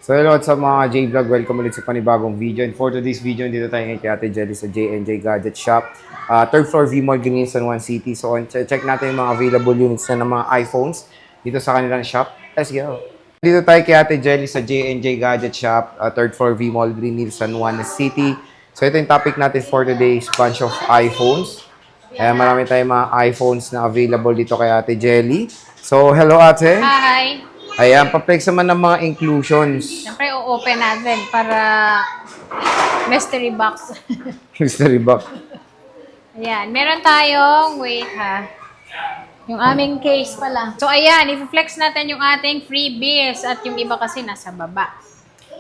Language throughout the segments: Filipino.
So hello sa mga J-Vlog, welcome ulit sa panibagong video. And for today's video, dito tayo ngayon kay Ate Jelly sa J&J Gadget Shop. Third floor V-Mall, Green San Juan City. So check natin yung mga available units na ng mga iPhones dito sa kanilang shop. Let's go! Dito tayo kay Ate Jelly sa J&J Gadget Shop, third floor V-Mall, Green San Juan City. So ito yung topic natin for today's bunch of iPhones. Kaya marami tayong mga iPhones na available dito kay Ate Jelly. So hello Ate! Hi! Ayan, pa-flex naman ng mga inclusions. Siyempre, o-open natin para mystery box. Mystery box. Ayan, meron tayong, wait ha, yung aming case pala. So ayan, i-flex natin yung ating freebies at yung iba kasi nasa baba.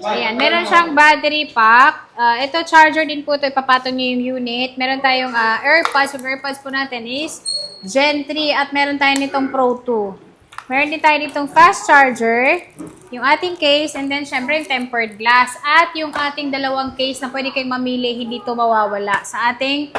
So ayan, meron siyang battery pack. Ito, charger din po ito, ipapatong niyo yung unit. Meron tayong AirPods. Yung AirPods po natin is Gen 3 at meron tayo nitong Pro 2. Meron din tayo ditong fast charger, yung ating case, and then syempre yung tempered glass, at yung ating dalawang case na pwede kayong mamili, hindi ito mawawala sa ating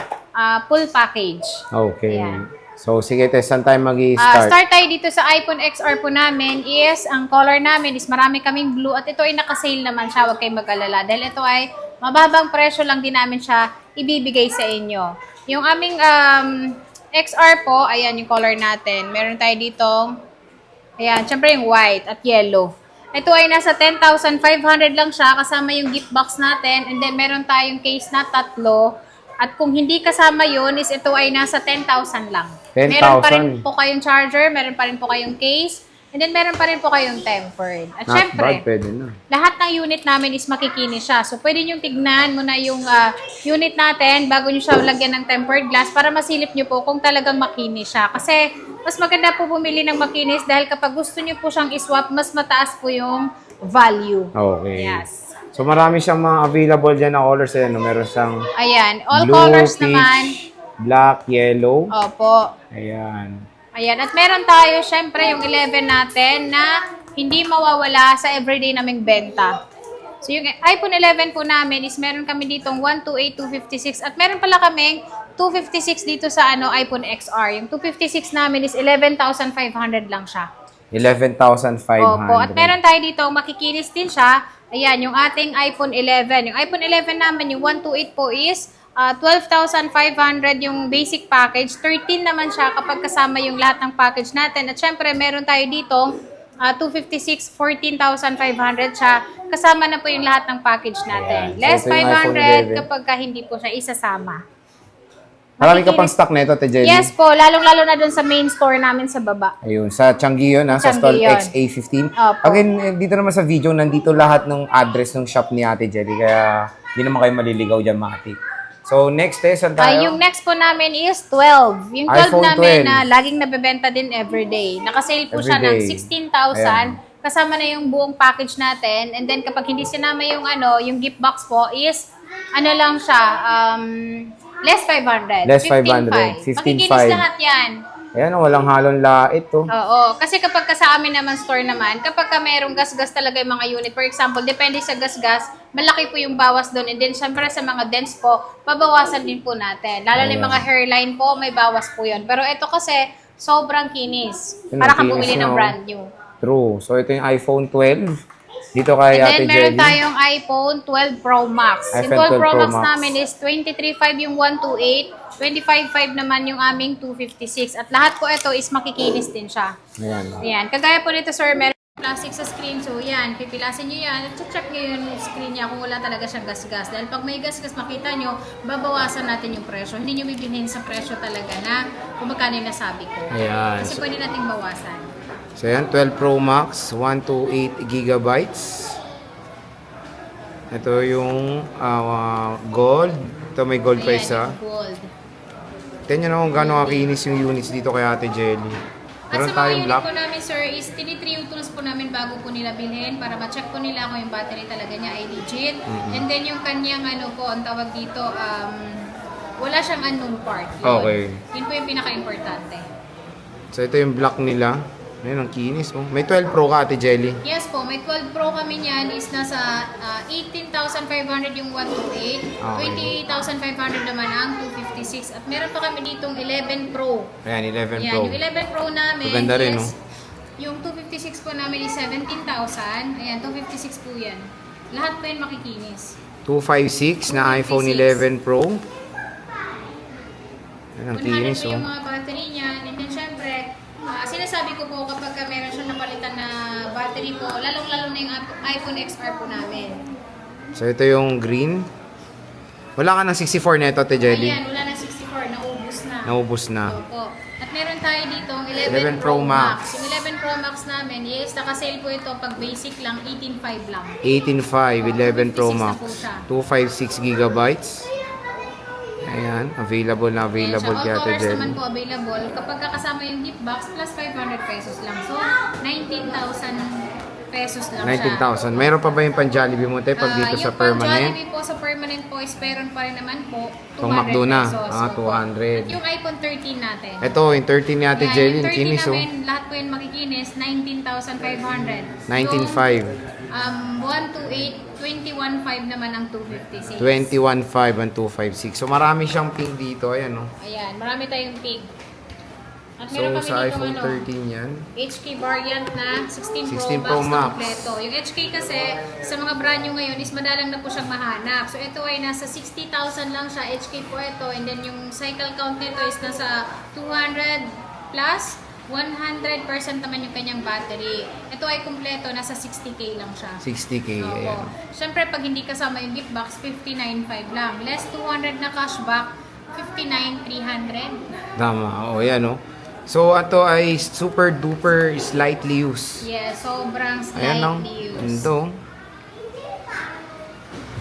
full package. Okay. Ayan. So, sige, saan tayo mag-i-start? Start tayo dito sa iPhone XR po namin is, ang color namin is marami kaming blue, at ito ay naka-sale naman siya, huwag kayong mag-alala. Dahil ito ay mababang presyo lang din namin siya ibibigay sa inyo. Yung aming XR po, ayan yung color natin. Meron tayo ditong ayan, syempre yung white at yellow. Ito ay nasa 10,500 lang siya kasama yung gift box natin. And then meron tayong case na tatlo. At kung hindi kasama yun, is ito ay nasa 10,000 lang. 10,000? Meron pa rin po kayong charger, meron pa rin po kayong case, and then meron pa rin po kayong tempered. At Not syempre, bad, pwede na. lahat ng unit namin is makikinis siya. So, pwede nyo tignan muna yung unit natin bago nyo siya lagyan ng tempered glass para masilip nyo po kung talagang makinis siya. Kasi, mas maganda po bumili ng makinis dahil kapag gusto nyo po siyang iswap, mas mataas po yung value. Okay. Yes. So, marami siyang mga available dyan na colors. Ayan, meron siyang Ayan. All blue, colors peach, naman. black, yellow. Opo. Ayan. Ayan. At meron tayo, syempre, yung 11 natin na hindi mawawala sa everyday naming benta. So, yung iPhone 11 po namin is meron kami ditong 128, 256. At meron pala kaming 256 dito sa iPhone XR. Yung 256 namin is 11,500 lang siya. 11,500. Opo. At meron tayo dito, makikinis din siya. Ayan, yung ating iPhone 11. Yung iPhone 11 namin, yung 128 po is 12,500 yung basic package. 13 naman siya kapag kasama yung lahat ng package natin. At syempre, meron tayo dito 256, 14,500 siya. Kasama na po yung lahat ng package natin. Ayan. Less So, ito yung iPhone 500 11. kapag hindi po siya isasama. Marami ka pang stock na ito, Te Jelly. Yes po, lalong-lalo na dun sa main store namin sa baba. Ayun, sa Changi yun, sa stall Changi yun. XA15. Opo. Again, dito naman sa video, nandito lahat ng address ng shop ni Ate Jelly. Kaya, hindi naman kayo maliligaw dyan, Mati. So, next, saan tayo? Yung next po namin is 12. Yung 12 iPhone namin 12. na laging nabebenta din everyday. Nakasale po siya ng Everyday. 16,000. Kasama na yung buong package natin. And then kapag hindi sinama yung yung gift box po is lang siya, less 500. Less 15,500. 500. Makikinis lahat yan. Ayan, walang halong lait to. Oo. Kasi kapag sa amin naman store naman, kapag merong gas-gas talaga yung mga unit, for example, depende sa gas-gas, malaki po yung bawas doon. And then, syempre sa mga dents po, pabawasan din po natin. Lalo na yung mga hairline po, may bawas po yun. Pero ito kasi, sobrang kinis. Yun, Para ang kang kinis bumili niya, ng oh. brand new. True. So, ito yung iPhone 12. Dito kay And Ate then, meron Jelly. tayong iPhone 12 Pro Max. Yung iPhone 12 Pro 12 Pro Max Max. namin is 23.5 yung 128, 25.5 naman yung aming 256. At lahat po ito is makikinis din siya. Ayan. Ayan. Kagaya po nito, sir, meron plastic sa screen. So, yan. Pipilasin nyo yan. At check nyo yung screen niya kung wala talaga siyang gas-gas. Dahil pag may gas-gas makita nyo, babawasan natin yung presyo. Hindi nyo bibilhin sa presyo talaga na kung magkano yung nasabi ko. Ayan. Kasi pwede nating bawasan. So, ayan, 12 Pro Max, 128 gigabytes. Ito yung gold. Ito may gold pa isa. Ayan, yung gold. Tingnan nyo kung gano'ng kakinis yung units dito kay Ate Jelly. At Meron sa mga tayong unit black. po namin, sir, is tinitriw tools po namin bago po nila bilhin para ma-check po nila kung yung battery talaga niya ay legit. And then yung kanyang ang tawag dito, wala siyang unknown part. Yun. Okay. Yun po yung pinaka-importante. So, ito yung black nila. Ayun, ang kinis. Oh. May 12 Pro ka, Ate Jelly. Yes po, may 12 Pro kami niyan is nasa 18,500 yung 128, Okay. 20,500 naman ang 256. At meron pa kami ditong 11 Pro. Ayan, 11 Yan, Pro. yung 11 Pro namin Maganda rin, is no? Yung 256 po namin is 17,000. Ayan, 256 po yan. Lahat po yan makikinis. 256 na iPhone 11 Pro. Yan ang 100 kinis, po yung oh. mga battery niya. And then syempre, sinasabi ko po kapag meron siyang napalitan na battery po, lalong-lalo na yung iPhone XR po namin. So, ito yung green. Wala ka ng 64 neto, Te Jelly. Ayan, wala na 64, naubos na. Naubos na. Opo. At meron tayo dito ang 11 Pro Max. Yung 11 Pro Max namin, yes, naka-sale po ito pag basic lang, 18,500 lang. 18.5, 11 Pro 256 na Max. po siya. 256 gigabytes. Ayan, available na available Ayan kay siya. Ate All colors naman Jelly. po available. Kapag kasama yung gift box, plus 500 pesos lang. So, 19,000 pesos lang siya. 19,000. Mayroon pa ba yung pan-Jollibee mo, Te, pag dito sa Yung permanent? Jollibee po sa permanent po is meron pa rin naman po 200 Itong McDo na. pesos. Ah, Opo. 200. At yung iPhone 13 natin. Ito, yung 13 ni Ate Yan, Jelly, yung yung 13 kinis, oh. namin, lahat po yun makikinis, 19,500. 19.5. 128, 21.5 naman ang 256. 21.5 and 256. So, marami siyang pink dito. Ayan, oh. Ayan, marami tayong pig. At So, meron kami sa dito iPhone 13 yan. HK variant na 16 16 Pro Pro Max, Max. kompleto. Yung HK kasi sa mga brand new ngayon is madalang na po siyang mahanap. So ito ay nasa 60,000 lang siya, HK po ito. And then yung cycle count nito is nasa 200 plus. 100% naman yung kanyang battery. Ito ay kompleto, nasa 60k lang siya. 60k, ayan. Opo. Siyempre, pag hindi kasama yung gift box, 59.5 lang. Less 200 na cashback, 59,300. Tama, oh, ayan, oh. So, ito ay super duper slightly used. Yes, sobrang Ayan, no? slightly used. Ito.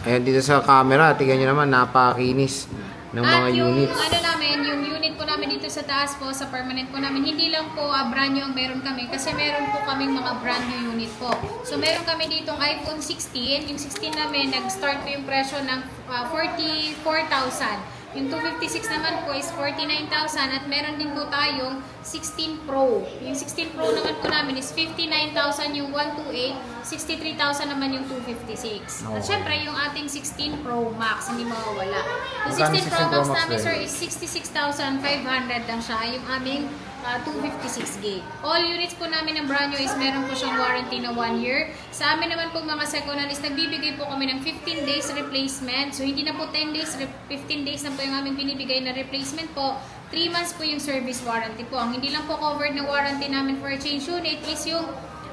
Ayan, dito sa camera, tingnan nyo naman, napakinis ng mga At yung units. ano namin, yung unit po namin dito sa taas po, sa permanent po namin, hindi lang po brand new ang meron kami kasi meron po kaming mga brand new unit po. So meron kami ditong iPhone 16, yung 16 namin, nag-start po yung presyo ng 44,000. Yung 256 naman po is 49,000 at meron din po tayong 16 Pro. Yung 16 Pro naman po namin is 59,000 yung 128, 63,000 naman yung 256. At syempre yung ating 16 Pro Max, hindi mawawala. Yung Magkano 16 Pro 16 Pro Max Max namin din? sir is 66,500 lang siya. Yung aming 256 gig. All units po namin ng brand new is meron po siyang warranty na 1 year. Sa amin naman po mga second hand is nagbibigay po kami ng 15 days replacement. So hindi na po 10 days, 15 days na po yung aming binibigay na replacement po. 3 months po yung service warranty po. Ang hindi lang po covered na warranty namin for a change unit is yung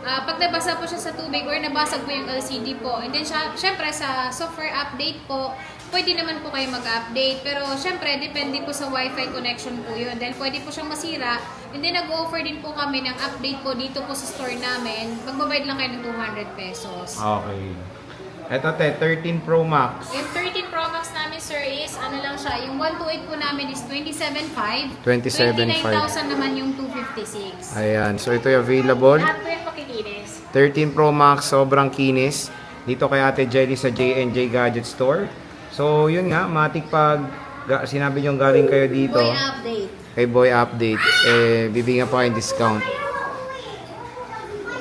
pag nabasa po siya sa tubig or nabasag po yung LCD po. And then syempre sa software update po, pwede naman po kayo mag-update. Pero syempre, depende po sa Wi-Fi connection po yun. Dahil pwede po siyang masira. And then nag-offer din po kami ng update po dito po sa store namin. Magbabayad lang kayo ng 200 pesos. Okay. Ito, Te, 13 Pro Max. Yung 13 Pro Max namin, sir, is ano lang siya. Yung 128 po namin is 27,500. 27,500. 29,000 naman yung 256. Ayan, so ito yung available. Lahat po yung makikinis. 13 Pro Max, sobrang kinis. Dito kay Ate Jelly sa J&J Gadget Store. So, yun nga, matik pag sinabi nyo galing kayo dito. Boy update. Kay Boy Update, bibigyan pa kayong discount.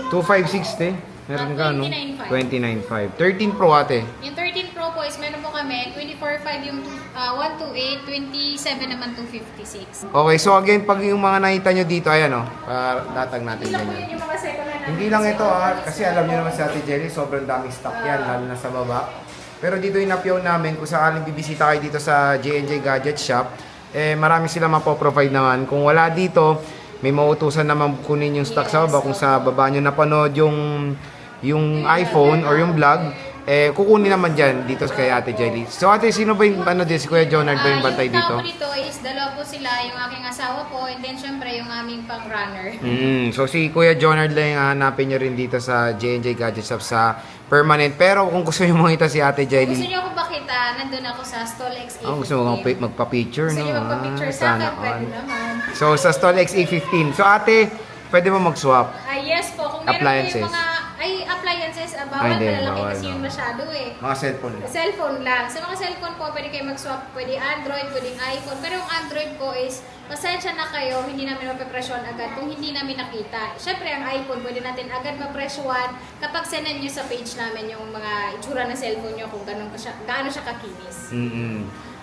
256, meron ka, no? 29,500. 29.5. 13 Pro, ate. Yung 13 Pro po is meron po kami, 24,500 yung 128, 27 naman 256. Okay, so again, pag yung mga nakita nyo dito, ayan, oh. Datag natin Hindi lang po ganyan. yun yung mga second hand namin. Hindi lang ito, kasi alam nyo naman si Ate Jelly, sobrang daming stock yan, lalo na sa baba. Pero dito yung napyaw namin, kung sakaling bibisita kayo dito sa J&J Gadget Shop, marami sila mapoprovide naman. Kung wala dito, may mautusan naman kunin yung stock sa baba. Kung sa baba nyo napanood yung iPhone or yung vlog, kukunin naman dyan dito kay Ate Jelly. So ate, sino ba yung si Kuya Jonard ba yung bantay dito? Yung tao dito is dalawa po sila, yung aking asawa po, and then syempre yung aming pang-runner. So si Kuya Jonard lang yung hanapin nyo rin dito sa J&J Gadget Shop sa permanent. Pero kung gusto nyo makita si Ate Jelly, Gusto niyo ako bakita, nandun ako sa Stall XA15. gusto mo magpa-picture, Gusto no? niyo magpa-picture sa Sana akin, pwede all. naman. So sa Stall XA15. So ate, pwede mo mag-swap. Yes po, kung meron Appliances. kayong mga appliances, Ay, bawal hindi, malalaki bawal, kasi yun no. masyado eh. Mga cellphone. Cellphone lang. Sa mga cellphone po, pwede kayo mag-swap. Pwede Android, pwede iPhone. Pero yung Android po is, pasensya na kayo, hindi namin mapipresyon agad kung hindi namin nakita. Siyempre, ang iPhone, pwede natin agad mapresyon kapag send nyo sa page namin yung mga itsura ng cellphone nyo kung gaano siya kakinis.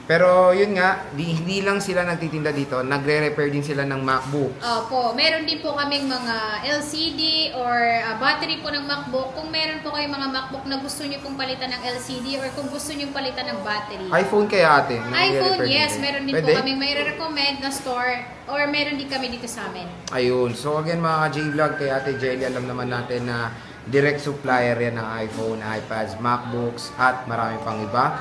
Pero yun nga, hindi lang sila nagtitinda dito, nagre-repair din sila ng MacBook. Opo, meron din po kaming mga LCD or battery po ng MacBook. Kung meron po kayong mga MacBook na gusto nyo pong palitan ng LCD or kung gusto nyo palitan ng battery. iPhone kaya ate? iPhone, yes. din Meron din Pwede? po kaming may recommend na store or meron din kami dito sa amin. Ayun. So again mga J-Vlog, kay Ate Jelly, alam naman natin na direct supplier yan ng iPhone, iPads, MacBooks, at marami pang iba.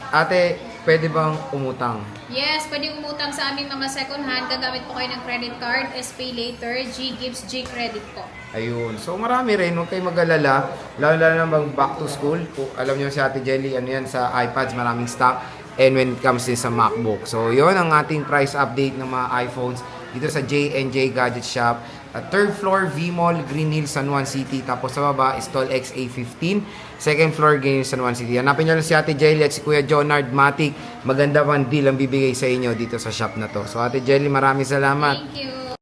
Ate, pwede bang umutang? Yes, pwede umutang sa aming mga second hand. Gagamit po kayo ng credit card, SPay Later, G-Gives, G-Credit po. Ayun. So marami rin, huwag kayong mag-alala. Lalo na bang back to school. Kung alam niyo si Ate Jelly, ano yan sa iPads, maraming stock. And when it comes din sa MacBook. So yun ang ating price update ng mga iPhones dito sa J&J Gadget Shop. At third floor, V-Mall, Green Hills, San Juan City. Tapos sa baba, Stall XA15. Second floor, Green Hills, San Juan City. Hanapin nyo lang si Ate Jelly at si Kuya Jonard Matic. Maganda pang deal ang bibigay sa inyo dito sa shop na to. So Ate Jelly, maraming salamat. Thank you.